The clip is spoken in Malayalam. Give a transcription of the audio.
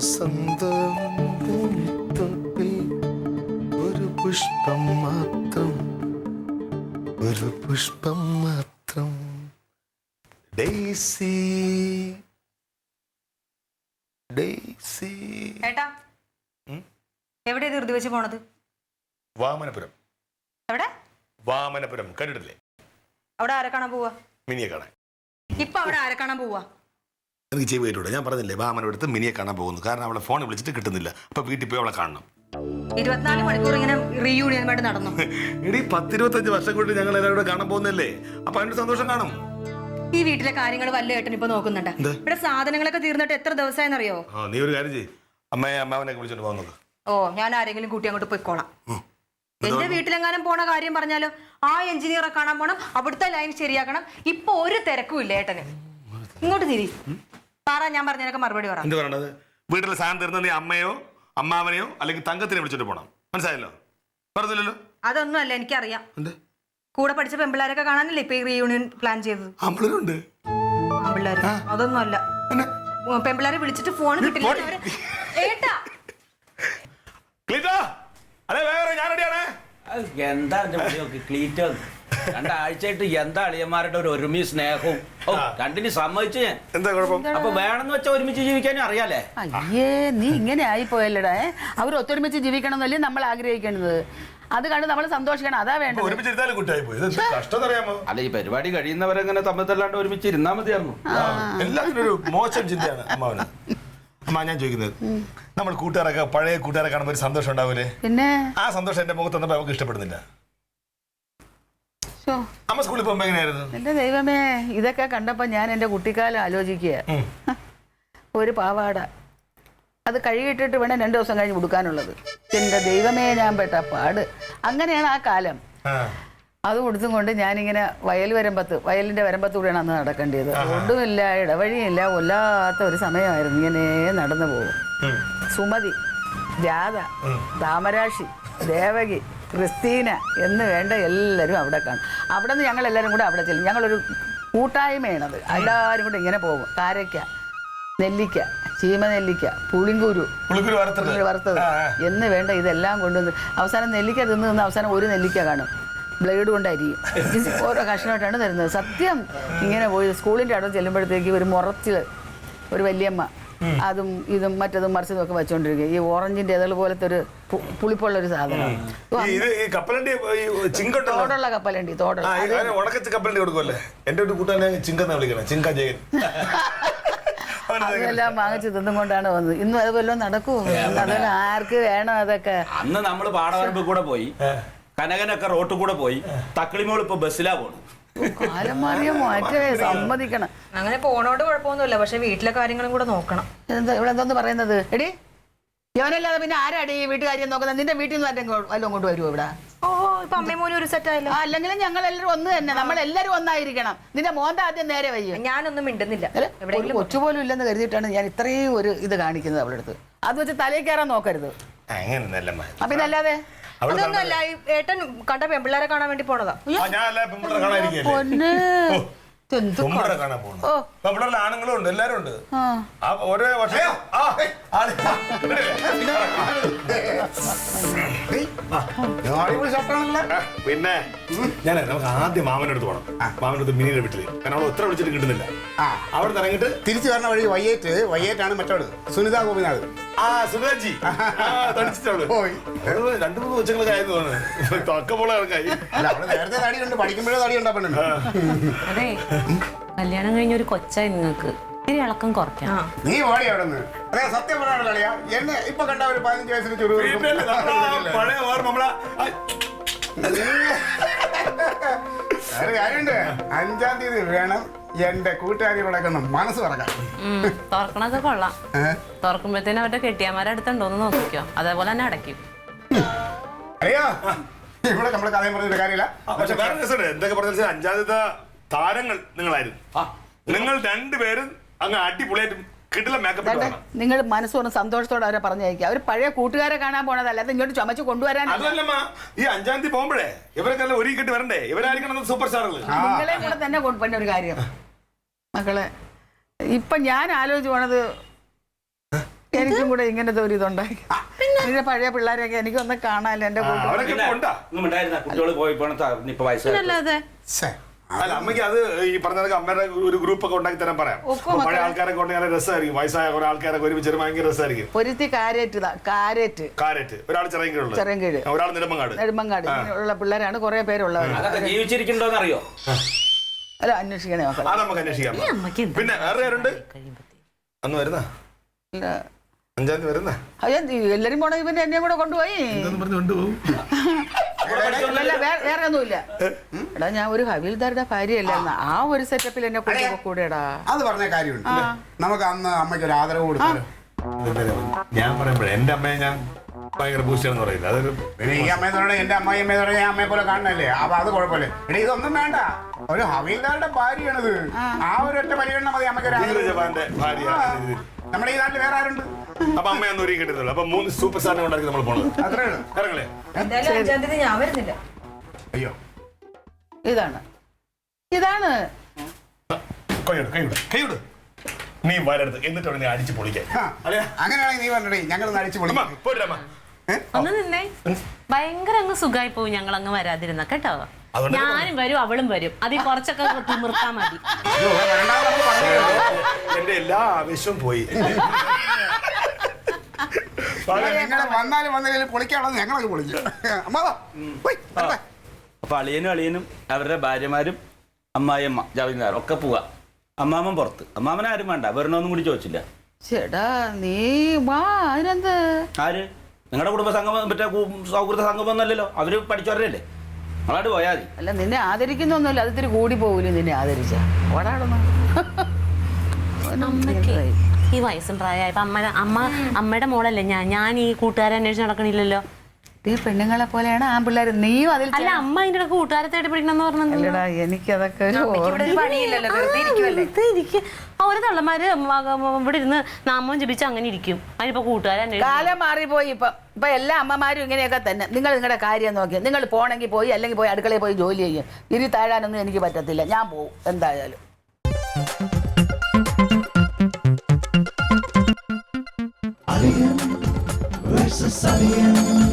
വസന്തത്തിൽ ഒരു പുഷ്പം മാത്രം, ഒരു പുഷ്പം മാത്രം. Daisy Daisy. ഏട്ടാ എവിടെ ധൃതി വെച്ച് പോണത്? വാമനപുരം. എവിടെ? വാമനപുരം കണ്ടിട്ടില്ലേ? അവിടെ ആരെ കാണാൻ പോവാ? മിനിയെ കാണാൻ. ഇപ്പൊ അവിടെ ആരെ കാണാൻ പോവാ? എനിക്ക് ചെയ്തിട്ടുണ്ട്. ഞാൻ പറഞ്ഞില്ലേ വാമനപുരത്ത് മിനിയെ കാണാൻ പോകുന്നു. കാരണം അവളെ ഫോൺ വിളിച്ചിട്ട് കിട്ടുന്നില്ല. അപ്പൊ വീട്ടിൽ പോയി അവളെ കാണണം. 24 മണിക്കൂർ ഇങ്ങനെ റീയൂണിയനുമായിട്ട് നടന്നു. എടി 10-25 വർഷം കൊണ്ട് ഞങ്ങൾ എല്ലാവരും കാണാൻ പോകുന്നല്ലേ. അപ്പൊ അതിന്റെ സന്തോഷം കാണും. ഈ വീട്ടിലെ കാര്യങ്ങൾ വല്ല ഏട്ടൻ ഇപ്പൊ നോക്കുന്നുണ്ട്. ഇവിടെ സാധനങ്ങളൊക്കെ തീർന്നിട്ട് എത്ര ദിവസമായെന്നറിയോ? നീ ഒരു കാര്യം ചെയ്യ്, അമ്മാവനൊക്കെ വിളിച്ചോണ്ട് പോകുന്നത്. ഓ, ഞാൻ ആരെങ്കിലും കൂട്ടി അങ്ങോട്ട് പോയിക്കോളാം. എന്റെ വീട്ടിലെങ്ങാനും പോണ കാര്യം പറഞ്ഞാലോ ആ എഞ്ചിനീയറെ കാണാൻ പോണം, അവിടുത്തെ ലൈൻ ശരിയാക്കണം. ഇപ്പൊ ഒരു തിരക്കും ഇല്ല ഏട്ടന്. ഇങ്ങോട്ട് തിരി പറ, ഞാൻ പറഞ്ഞതിനൊക്കെ മറുപടി പറ. എന്ത് പറയണത്? വീട്ടിലെ സാധനം തീർന്ന നീ അമ്മയോ അമ്മാവനെയോ അല്ലെങ്കിൽ തങ്കത്തിനെ വിളിച്ചോണ്ട് പോണം. മനസ്സിലായല്ലോ? പറഞ്ഞില്ലല്ലോ. അതൊന്നും അല്ല, എനിക്കറിയാം. കൂടെ പഠിച്ച പെമ്പിള്ളാരൊക്കെ കാണാനല്ലേ ഇപ്പൊ ഈ റീയൂണിയൻ പ്ലാൻ ചെയ്തത്. ആമ്പിള്ളേര് അതൊന്നും അല്ല. പെമ്പിള്ളാരെ വിളിച്ചിട്ട് ഫോൺ കിട്ടില്ല. എന്താ ക്ലീറ്റോ? 2 ആഴ്ചയായിട്ട് എന്താ അളിയന്മാരുടെ ഒരു ഒരുമി സ്നേഹവും രണ്ടിന് സമ്മതിച്ചു ഞാൻ. എന്താ കുഴപ്പം? അപ്പൊ വേണമെന്ന് വെച്ചാൽ ഒരുമിച്ച് ജീവിക്കാനും അറിയാലേ. അയ്യേ, നീ ഇങ്ങനെ ആയിപ്പോയല്ലടാ. അവർ ഒത്തൊരുമിച്ച് ജീവിക്കണം എന്നല്ലേ നമ്മൾ ആഗ്രഹിക്കുന്നത്. അത് കണ്ട് നമ്മൾ സന്തോഷിക്കണം, അതാ വേണ്ടത്. അല്ല, ഈ പരിപാടി കഴിയുന്നവരെങ്ങനെ തമ്മിലല്ലാണ്ട് ഒരുമിച്ച് ഇരുന്നാ മതിയായിരുന്നു. എല്ലാത്തിനും ഒരു മോശം ചിന്തയാണ് അമ്മാവന്. അമ്മ, ഞാൻ ചോദിക്കുന്നത്, നമ്മൾ കൂട്ടുകാരൊക്കെ പഴയ കൂട്ടുകാരെ കാണുമ്പോൾ ഒരു സന്തോഷം ഉണ്ടാവൂലേ? പിന്നെ ആ സന്തോഷം എന്റെ മുഖത്ത് വന്നപ്പോ നമുക്ക് ഇഷ്ടപ്പെടുന്നില്ല. അമ്മ സ്കൂളിൽ പോകുമ്പോ എങ്ങനെയായിരുന്നു? എന്റെ ദൈവമേ, ഇതൊക്കെ കണ്ടപ്പോ ഞാൻ എന്റെ കുട്ടിക്കാലം ആലോചിക്കുക. ഒരു പാവാട അത് കഴുകിയിട്ടിട്ട് വേണം 2 ദിവസം കഴിഞ്ഞ് കൊടുക്കാനുള്ളത്. എന്റെ ദൈവമേ, ഞാൻ പെട്ട പാട്. അങ്ങനെയാണ് ആ കാലം. അത് കൊടുത്തും കൊണ്ട് ഞാനിങ്ങനെ വയലിന്റെ വരമ്പത്തൂടെയാണ് അന്ന് നടക്കേണ്ടത്. ഒട്ടുമില്ല, ഇടവഴിയില്ല, കൊല്ലാത്ത ഒരു സമയമായിരുന്നു. ഇങ്ങനെ നടന്നു പോകും. സുമതി, രാധ, താമരാശി, ദേവകി, ക്രിസ്റ്റീന എന്ന് വേണ്ട എല്ലാവരും അവിടെ കാണും. അവിടെ നിന്ന് ഞങ്ങൾ എല്ലാവരും കൂടെ അവിടെ ചെല്ലും. ഞങ്ങളൊരു കൂട്ടായ്മയാണത്. എല്ലാവരും കൂടെ ഇങ്ങനെ പോകും. കാരയ്ക്ക, നെല്ലിക്ക, ചീമനെല്ലിക്ക, പുളിങ്കൂരു വറുത്തത് എന്ന് വേണ്ട ഇതെല്ലാം കൊണ്ടുവന്ന് അവസാനം നെല്ലിക്ക തിന്ന് അവസാനം ഒരു നെല്ലിക്ക കാണും. ബ്ലേഡ് കൊണ്ട് അരിയും. ഓരോ കഷ്ണമായിട്ടാണ് തരുന്നത്. സത്യം. ഇങ്ങനെ പോയി സ്കൂളിൻ്റെ അവിടെ ചെല്ലുമ്പോഴത്തേക്ക് ഒരു മുറച്ചിൽ ഒരു വല്യമ്മ അതും ഇതും മറ്റതും മറിച്ചതും ഒക്കെ വെച്ചോണ്ടിരിക്കുക. ഈ ഓറഞ്ചിന്റെ ഇതൾ പോലത്തെ ഒരു പുളിപ്പുള്ള ഒരു സാധനം. തോടുള്ള കപ്പലണ്ടി. അതെല്ലാം വാങ്ങിച്ച് തിന്നും കൊണ്ടാണ് വന്നത്. ഇന്നും അതുപോലെ നടക്കും. അതൊക്കെ ആർക്ക് വേണം അതൊക്കെ? അന്ന് നമ്മള് പാടവരമ്പ് കൂടെ പോയി, കനകനൊക്കെ റോട്ടിൽ കൂടെ പോയി, തക്കളിമോൾ ഇപ്പൊ ബസ്സിലാ പോണു. കാലം മാറിയ മാറ്റേ, സമ്മതിക്കണം. അങ്ങനെ പോണോണ്ട് കുഴപ്പമൊന്നുമില്ല, പക്ഷെ വീട്ടിലെ കാര്യങ്ങളും കൂടെ നോക്കണം. ഇവിടെ എന്തോന്ന് പറയുന്നത്? എടി, യവനല്ലാതെ പിന്നെ ആരാടി ഈ വീട്ടുകാര്യം നോക്കുന്നത്? നിന്റെ വീട്ടിൽ നിന്ന് വല്ലതും കൊണ്ട് വരുമോ ഇവിടെ? ഓ, ഇപ്പൊ അമ്മയും മോനും ഒരു സെറ്റ് ആയില്ല. അല്ലെങ്കിലും ഞങ്ങൾ എല്ലാവരും ഒന്ന് തന്നെ. നമ്മളെല്ലാരും ഒന്നായിരിക്കണം. നിന്റെ മോന്റെ ആദ്യം നേരെ വയ്യ. ഞാനൊന്നും മിണ്ടുന്നില്ല. കൊച്ചുപോലും ഇല്ലെന്ന് കരുതിയിട്ടാണ് ഞാൻ ഇത്രയും ഒരു ഇത് കാണിക്കുന്നത് അവളുടെ അടുത്ത്. അത് വെച്ച് തലയിൽ കയറാൻ നോക്കരുത്. പിന്നെ അല്ലാതെ അതൊന്നുമല്ല. ഏട്ടൻ കണ്ട പെമ്പിള്ളേരെ കാണാൻ വേണ്ടി പോണതാ. പൊന്ന് ആണുങ്ങളും ഉണ്ട്, എല്ലാരും ഉണ്ട്. ഓരോ വർഷം പിന്നെ ഞാൻ നമുക്ക് ആദ്യം മാമനടുത്ത് പോകണം. മാമനടുത്ത് മിനിയുടെ വീട്ടില്. കാരണം അവൾ എത്ര വിളിച്ചിട്ട് കിട്ടുന്നില്ല. അവിടെ ഇറങ്ങിട്ട് തിരിച്ചു വരണ വഴി വയ്യേറ്റാണ് മറ്റോട് സുനിത ഗോപിനാഥ്. സുനിതാജി തടിച്ചിട്ടുള്ളൂ. 2-3 കൊച്ചുങ്ങളൊക്കെ ആയത് തോന്നുന്നു. തൊക്കപ്പോളെ ഇറക്കായി. നേരത്തെ തടിയുണ്ട്, പഠിക്കുമ്പോഴേ തടി ഉണ്ടാക്കുന്നുണ്ട്. അതെ, കല്യാണം കഴിഞ്ഞ ഒരു കൊച്ചായി നിങ്ങൾക്ക് ഇത്തിരി ഇളക്കം കുറയ്ക്കാം. നീ ഓടി അവിടെ നിന്ന്. അതെ, സത്യം പറയാനുള്ള എന്നെ ഇപ്പൊ കണ്ട ഒരു 15 വയസ്സിന് ചുരു പഴയ ഓർമ്മ കാര്യമുണ്ട്. 5-ാം തീയതി വേണം എന്റെ കൂട്ടുകാരികളൊക്കെ ഒന്ന് മനസ്സ് തുറക്കാം. തുറക്കണൊക്കെ കൊള്ളാം. തുറക്കുമ്പോഴത്തേനും അവരുടെ കെട്ടിയന്മാരെ അടുത്തുണ്ടോന്ന് നോക്കിക്കോ. അതേപോലെ തന്നെ അടയ്ക്കും. അറിയോ, ഇവിടെ നമ്മള് കഥയും പറഞ്ഞൊരു കാര്യമില്ല. പക്ഷെ വേറെ രസമുണ്ട്. എന്തൊക്കെ പറഞ്ഞ 5-ാം തീയതി താരങ്ങൾ നിങ്ങളായിരുന്നു. നിങ്ങൾ 2 പേരും അങ്ങ് അടിപൊളിയായിട്ട് കിട്ടില്ല മേക്കപ്പ്. നിങ്ങൾ മനസ്സോന്ന് സന്തോഷത്തോടെ അവരെ പറഞ്ഞയക്കുക. അവർ പഴയ കൂട്ടുകാരെ കാണാൻ പോണതല്ല, അത് ഇങ്ങോട്ട് ചുമച്ച് കൊണ്ടുവരാൻ. അതല്ലമ്മ, ഈ 5-ാം തീയതി പോകുമ്പോഴേ ഇവരൊക്കെ ഒരുക്കിട്ട് വരണ്ടേ? ഇവരായിരിക്കണം സൂപ്പർ സ്റ്റാറുകൾ. നിങ്ങളെ കൂടെ തന്നെ കൊണ്ടുപോയ ഒരു കാര്യം മക്കളെ. ഇപ്പൊ ഞാൻ ആലോചിച്ച് പോണത് എനിക്കും കൂടെ ഇങ്ങനത്തെ ഒരു ഇതുണ്ടായി. പിന്നെ പഴയ പിള്ളേരെയൊക്കെ എനിക്കൊന്ന് കാണാല്ലോ എന്റെ കൂടെ. അവരൊക്കെ ഇപ്പൊ ഉണ്ടാ? കുട്ടികൾ പോയപ്പോ ഇപ്പൊ വയസ്സായി അല്ലാതെ അല്ല അമ്മയ്ക്ക് അത് ഈ പറഞ്ഞതൊക്കെ അമ്മയുടെ ഒരു ഗ്രൂപ്പ് ഒക്കെ ഉണ്ടാക്കി തരാൻ പറയാം. പഴയ ആൾക്കാരൊക്കെ ഉണ്ടെങ്കിൽ രസമായിരിക്കും. വയസ്സായ കുറെ ആൾക്കാരൊക്കെ ഒരുമിച്ച് ഭയങ്കര രസമായിരിക്കും. ഒരുത്തി കാരറ്റ് ഒരാൾ ചെറിയങ്കീഴ്, ഒരാൾ നെടുമങ്ങാട് ഉള്ള പിള്ളേരാണ് കുറെ പേരുള്ളവർ. അതൊക്കെ ജീവിച്ചിരിക്കണ്ടോന്ന് അറിയോ? അല്ല അന്വേഷിക്കണേ നോക്കാം. അത് നമുക്ക് അന്വേഷിക്കാം. പിന്നെ വേറെ ആരുണ്ട് അന്ന് വരുന്ന 5-ാം തീയതി വരുന്ന? അയ്യോ എല്ലാരും പോണ ഇവന്റെ എന്നെയും കൂടെ കൊണ്ടുപോയി. വേറെ ഒന്നുമില്ല. എടാ ഞാൻ ഒരു ഹവീൽദാരുടെ ഭാര്യയല്ലായിരുന്നു. ആ ഒരു സെറ്റപ്പിൽ എന്നെ കൂടെടാ. അത് പറഞ്ഞ കാര്യമുണ്ട്. നമുക്ക് അന്ന് അമ്മയ്ക്ക് ഒരു ആദരവ് കൊടുത്താലോ? ഞാൻ പറയുമ്പോഴേ എന്റെ അമ്മയെ ഞാൻ ഭയങ്കര ബൂസ്റ്റാണെന്ന് പറയില്ല. അതൊരു പിന്നെ ഈ അമ്മയെന്ന് പറഞ്ഞാൽ എന്റെ അമ്മയമ്മയെന്ന് പറഞ്ഞാൽ ഞാൻ അമ്മയെ പോലെ കാണണല്ലേ. അപ്പൊ അത് കുഴപ്പമില്ല. എടീ ഇതൊന്നും വേണ്ട. ഒരു ഹവീൽദാരുടെ ഭാര്യയാണിത്. ആ ഒരു ഒറ്റ പരിഗണന മതി അമ്മയ്ക്ക് ഒരു ആദരവ്. ജവാന്റെ ഭാര്യ നമ്മുടെ ഈ നാട്ടിൽ വേറെ ആരുണ്ട്? അപ്പൊ അമ്മയൊന്നും ഒരുക്കി കിട്ടുന്നില്ല. അപ്പൊ 3 സൂപ്പർ സ്റ്റാറിനെ കൊണ്ടാക്കി നമ്മൾ പോണത്. അത്രേ ഉള്ളൂ. ഇറങ്ങളെ എന്തായാലും 5-ാം തീയതി ഞാൻ വരുന്നില്ല. അയ്യോ ഇതാണ് കൈവിട് നീ വരരുത്. എന്നിട്ട് നീ അടിച്ചു പൊളിക്കാൻ. അങ്ങനെയാണെങ്കിൽ നീ പറഞ്ഞേ ഞങ്ങൾ അടിച്ചു പൊളിക്കാം. പോരമ്മ. ഒന്ന് നിന്നേ. ഭയങ്കര അങ്ങ് സുഖമായി പോയി ഞങ്ങൾ അങ്ങ് വരാതിരുന്ന കേട്ടോ. ഞാനും വരും അവളും വരും. അതിൽ കുറച്ചൊക്കെ തിമിർത്താ മതി. എന്റെ എല്ലാ ആവേശവും പോയി. നിങ്ങൾ വന്നാലും വന്നില്ലെങ്കിലും പൊളിക്കാനുള്ളത് ഞങ്ങളൊക്കെ പൊളിക്കും. അപ്പൊ അളിയനും അവരുടെ ഭാര്യമാരും അമ്മായിയമ്മ ജാവിന്ദാർ ഒക്കെ പോവാ. അമ്മാമ്മൻ പുറത്ത്. അമ്മാമനെ ആരും വേണ്ട. വരണോന്നും കൂടി ചോദിച്ചില്ല. ചേടാ നീ വാ. അതിനെന്ത്? ആര്? നിങ്ങളുടെ കുടുംബ സംഗമം മറ്റേ സൗഹൃദ സംഗമം ഒന്നല്ലല്ലോ. അവര് പഠിച്ചവരല്ലേ. നമ്മളായിട്ട് പോയാ മതി. അല്ല നിന്നെ ആദരിക്കുന്നൊന്നുമില്ല. അത് ഇത്തിരി കൂടി പോകൂലേ നിന്നെ ആദരിച്ച. ഓടാടുന്നു ഈ വയസ്സും പ്രായമായപ്പോ അമ്മയുടെ മോളല്ലേ ഞാൻ ഈ കൂട്ടുകാരെ അന്വേഷിച്ച് നടക്കണില്ലല്ലോ. ഈ പെണ്ണുങ്ങളെ പോലെയാണ് ആ പിള്ളേർ. നീയും അതിൽ അല്ല അമ്മ അതിന്റെ ഇടയ്ക്ക് കൂട്ടുകാരെ തേടി പിടിക്കണമെന്ന് പറഞ്ഞത്. എനിക്കതൊക്കെ പണിയില്ലല്ലോ, വെറുതെ ഇരിക്കുവല്ലേ. ഓരോ തള്ളമാര് ഇവിടെ ഇരുന്ന് നാമം ജപിച്ച് അങ്ങനെ ഇരിക്കും. അതിനിപ്പോ കൂട്ടുകാരെ കാലം മാറിപ്പോയി. ഇപ്പൊ എല്ലാ അമ്മമാരും ഇങ്ങനെയൊക്കെ തന്നെ. നിങ്ങൾ നിങ്ങളുടെ കാര്യം നോക്കി. നിങ്ങൾ പോണെങ്കിൽ പോയി, അല്ലെങ്കിൽ പോയി അടുക്കളയിൽ പോയി ജോലി ചെയ്യും. ഇരി താഴാനൊന്നും എനിക്ക് പറ്റത്തില്ല. ഞാൻ പോവും എന്തായാലും. Alien versus Alien.